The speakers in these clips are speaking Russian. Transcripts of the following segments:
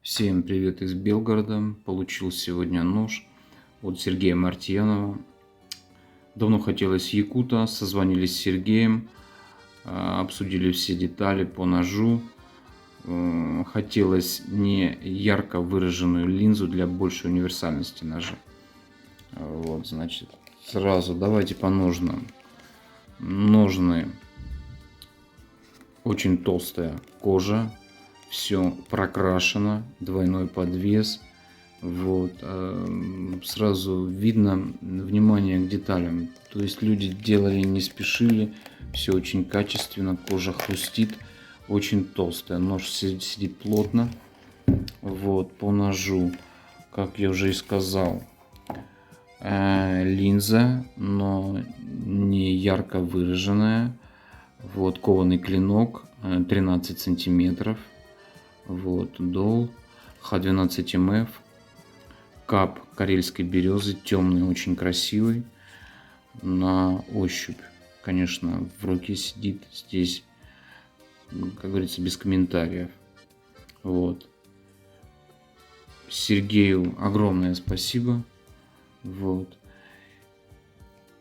Всем привет из Белгорода. Получил сегодня нож от Сергея Мартьянова. Давно хотелось якута, созвонились с Сергеем, обсудили все детали по ножу. Хотелось не ярко выраженную линзу для большей универсальности ножа. Вот, значит, сразу давайте по ножнам. Ножны очень толстая кожа. Все прокрашено, двойной подвес. Вот. Сразу видно внимание к деталям. То есть люди делали, не спешили. Все очень качественно, кожа хрустит. Очень толстая. Нож сидит плотно. Вот, по ножу, как я уже и сказал, линза, но не ярко выраженная. Вот, кованый клинок, 13 сантиметров. Вот, дол, Х12МФ, кап карельской березы, темный, очень красивый. На ощупь, конечно, в руке сидит здесь, как говорится, без комментариев. Вот. Сергею огромное спасибо. Вот.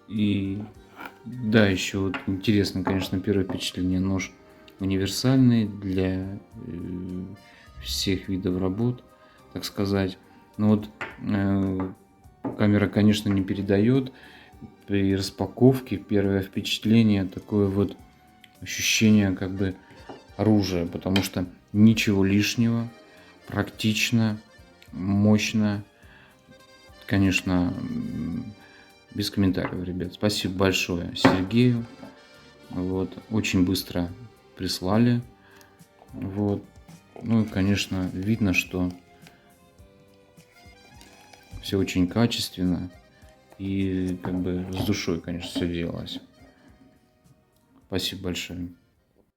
И да, еще вот интересно, конечно, первое впечатление. Нож универсальный для всех видов работ, так сказать. Но вот камера, конечно, не передает. При распаковке первое впечатление такое вот ощущение как бы оружия, потому что ничего лишнего, практично, мощно. Конечно, без комментариев, ребят. Спасибо большое Сергею. Вот, очень быстро прислали. Вот. Ну и, конечно, видно, что все очень качественно и как бы с душой, конечно, все делалось. Спасибо большое.